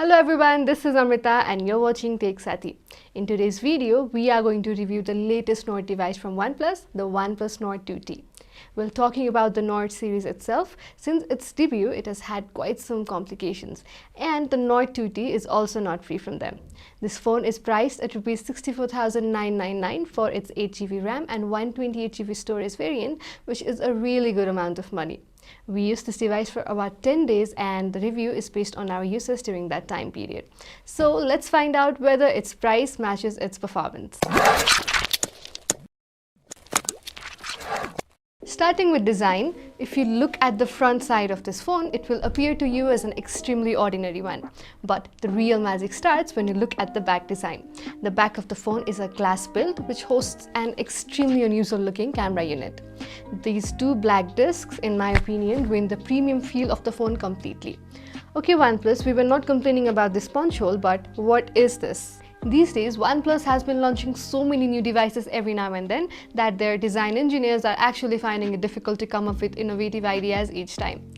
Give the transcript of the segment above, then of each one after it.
Hello everyone, this is Amrita and you're watching Techsathi. In today's video, we are going to review the latest Nord device from OnePlus, the OnePlus Nord 2T. While talking about the Nord series itself, since its debut, it has had quite some complications, and the Nord 2T is also not free from them. This phone is priced at Rs 64,999 for its 8GB RAM and 128GB storage variant, which is a really good amount of money. We used this device for about 10 days and the review is based on our usage during that time period. So let's find out whether its price matches its performance. Starting with design, if you look at the front side of this phone, it will appear to you as an extremely ordinary one. But the real magic starts when you look at the back design. The back of the phone is a glass build which hosts an extremely unusual looking camera unit. These two black discs, in my opinion, ruin the premium feel of the phone completely. Okay OnePlus, we were not complaining about this punch hole, but what is this? These days, OnePlus has been launching so many new devices every now and then that their design engineers are actually finding it difficult to come up with innovative ideas each time.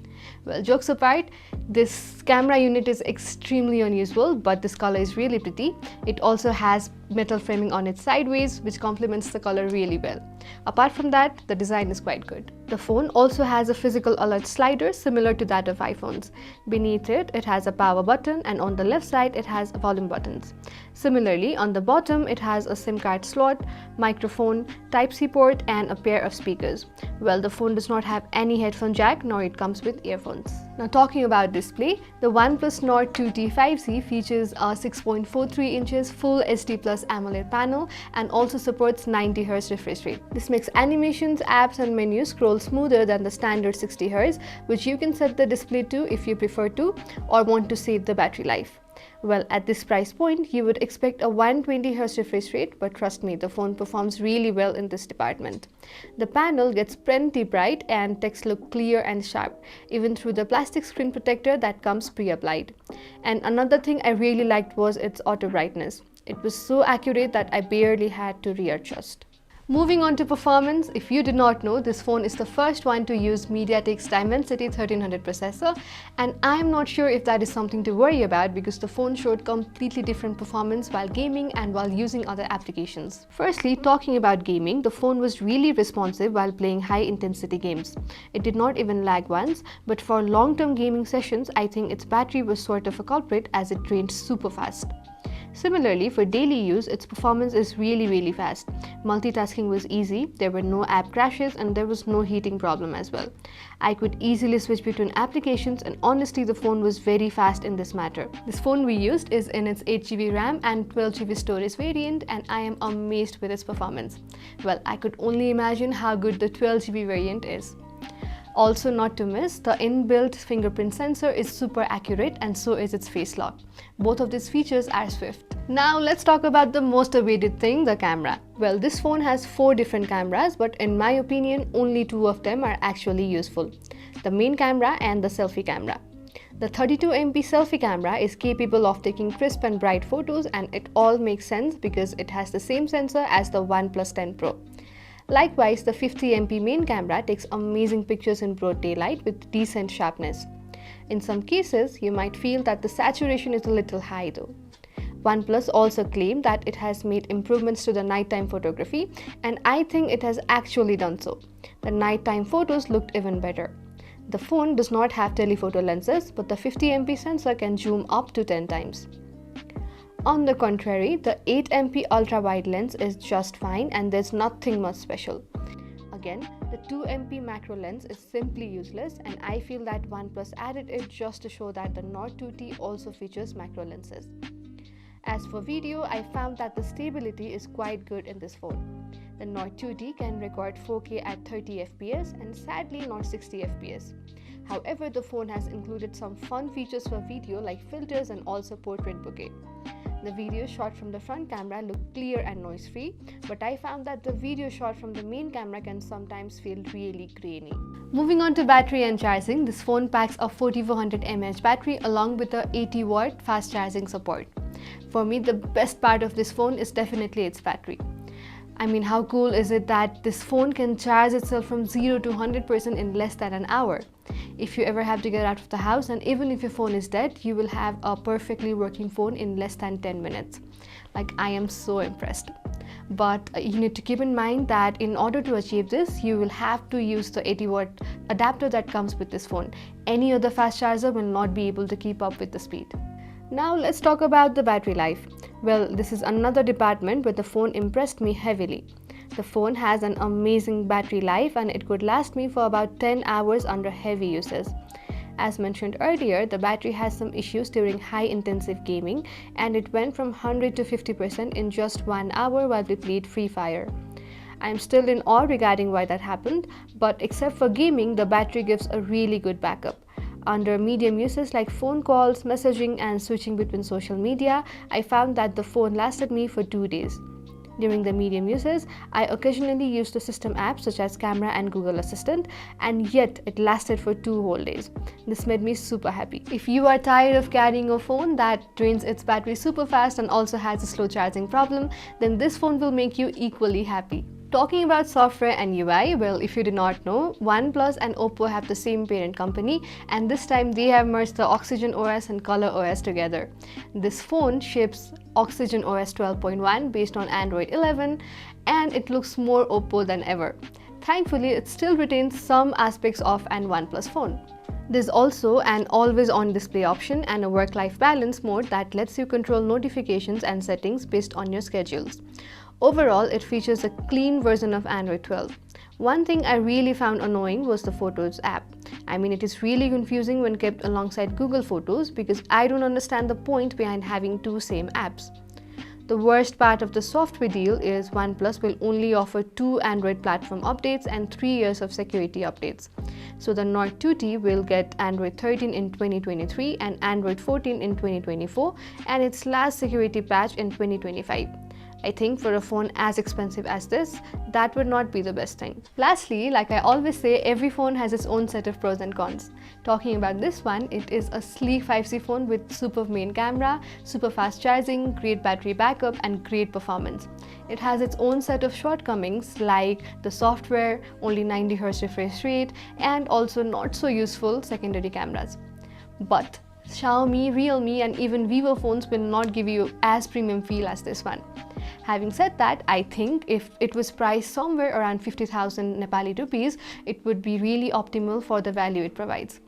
Well, jokes apart, this camera unit is extremely unusual, but this color is really pretty. It also has metal framing on its sideways, which complements the color really well. Apart from that, the design is quite good. The phone also has a physical alert slider similar to that of iPhones. Beneath it, it has a power button, and on the left side, it has volume buttons. Similarly, on the bottom, it has a SIM card slot, microphone, Type-C port, and a pair of speakers. Well, the phone does not have any headphone jack, nor it comes with earphones. Now talking about display, the OnePlus Nord 2T 5G features a 6.43 inches Full HD Plus AMOLED panel and also supports 90Hz refresh rate. This makes animations, apps and menus scroll smoother than the standard 60Hz, which you can set the display to if you prefer to or want to save the battery life. Well, at this price point, you would expect a 120Hz refresh rate, but trust me, the phone performs really well in this department. The panel gets plenty bright and text look clear and sharp, even through the plastic screen protector that comes pre-applied. And another thing I really liked was its auto brightness. It was so accurate that I barely had to readjust. Moving on to performance, if you did not know, this phone is the first one to use MediaTek's Dimensity 1300 processor, and I am not sure if that is something to worry about because the phone showed completely different performance while gaming and while using other applications. Firstly, talking about gaming, the phone was really responsive while playing high-intensity games. It did not even lag once, but for long-term gaming sessions, I think its battery was sort of a culprit as it drained super fast. Similarly, for daily use, its performance is really fast. Multitasking was easy, there were no app crashes, and there was no heating problem as well. I could easily switch between applications, and honestly, the phone was very fast in this matter. This phone we used is in its 8GB RAM and 12GB storage variant, and I am amazed with its performance. Well, I could only imagine how good the 12GB variant is. Also not to miss, the inbuilt fingerprint sensor is super accurate and so is its face lock. Both of these features are swift. Now let's talk about the most awaited thing, the camera. Well, this phone has 4 different cameras, but in my opinion, only 2 of them are actually useful. The main camera and the selfie camera. The 32MP selfie camera is capable of taking crisp and bright photos, and it all makes sense because it has the same sensor as the OnePlus 10 Pro. Likewise, the 50MP main camera takes amazing pictures in broad daylight with decent sharpness. In some cases, you might feel that the saturation is a little high though. OnePlus also claimed that it has made improvements to the nighttime photography, and I think it has actually done so. The nighttime photos looked even better. The phone does not have telephoto lenses, but the 50MP sensor can zoom up to 10 times. On the contrary, the 8MP ultrawide lens is just fine and there's nothing much special. Again, the 2MP macro lens is simply useless, and I feel that OnePlus added it just to show that the Nord 2T also features macro lenses. As for video, I found that the stability is quite good in this phone. The Nord 2T can record 4K at 30fps and sadly not 60fps. However, the phone has included some fun features for video like filters and also portrait bokeh. The video shot from the front camera looked clear and noise-free, but I found that the video shot from the main camera can sometimes feel really grainy. Moving on to battery and charging, this phone packs a 4400 mAh battery along with a 80-watt fast charging support. For me, the best part of this phone is definitely its battery. I mean, how cool is it that this phone can charge itself from 0 to 100% in less than an hour? If you ever have to get out of the house, and even if your phone is dead, you will have a perfectly working phone in less than 10 minutes. Like, I am so impressed. But you need to keep in mind that in order to achieve this, you will have to use the 80-watt adapter that comes with this phone. Any other fast charger will not be able to keep up with the speed. Now let's talk about the battery life. Well, this is another department where the phone impressed me heavily. The phone has an amazing battery life and it could last me for about 10 hours under heavy uses. As mentioned earlier, the battery has some issues during high-intensive gaming and it went from 100 to 50% in just 1 hour while we played Free Fire. I am still in awe regarding why that happened, but except for gaming, the battery gives a really good backup. Under medium uses like phone calls, messaging and switching between social media, I found that the phone lasted me for 2 days. During the medium uses, I occasionally used the system apps such as Camera and Google Assistant, and yet it lasted for 2 whole days. This made me super happy. If you are tired of carrying a phone that drains its battery super fast and also has a slow charging problem, then this phone will make you equally happy. Talking about software and UI, well, if you did not know, OnePlus and Oppo have the same parent company, and this time they have merged the OxygenOS and ColorOS together. This phone ships OxygenOS 12.1 based on Android 11, and it looks more Oppo than ever. Thankfully, it still retains some aspects of an OnePlus phone. There's also an always-on display option and a work-life balance mode that lets you control notifications and settings based on your schedules. Overall, it features a clean version of Android 12. One thing I really found annoying was the Photos app. I mean, it is really confusing when kept alongside Google Photos because I don't understand the point behind having 2 same apps. The worst part of the software deal is OnePlus will only offer 2 Android platform updates and 3 years of security updates. So the Note 2T will get Android 13 in 2023 and Android 14 in 2024 and its last security patch in 2025. I think for a phone as expensive as this, that would not be the best thing. Lastly, like I always say, every phone has its own set of pros and cons. Talking about this one, it is a sleek 5C phone with superb main camera, super fast charging, great battery backup and great performance. It has its own set of shortcomings like the software, only 90Hz refresh rate and also not so useful secondary cameras. But Xiaomi, Realme and even Vivo phones will not give you as premium feel as this one. Having said that, I think if it was priced somewhere around 50,000 Nepali rupees, it would be really optimal for the value it provides.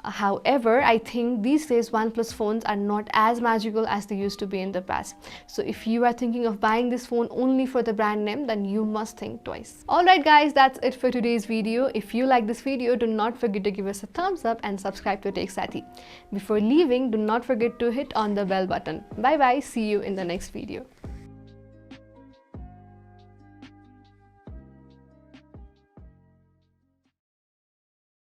However, I think these days OnePlus phones are not as magical as they used to be in the past. So if you are thinking of buying this phone only for the brand name, then you must think twice. Alright guys, that's it for today's video. If you like this video, do not forget to give us a thumbs up and subscribe to Techsathi. Before leaving, do not forget to hit on the bell button. Bye bye, see you in the next video.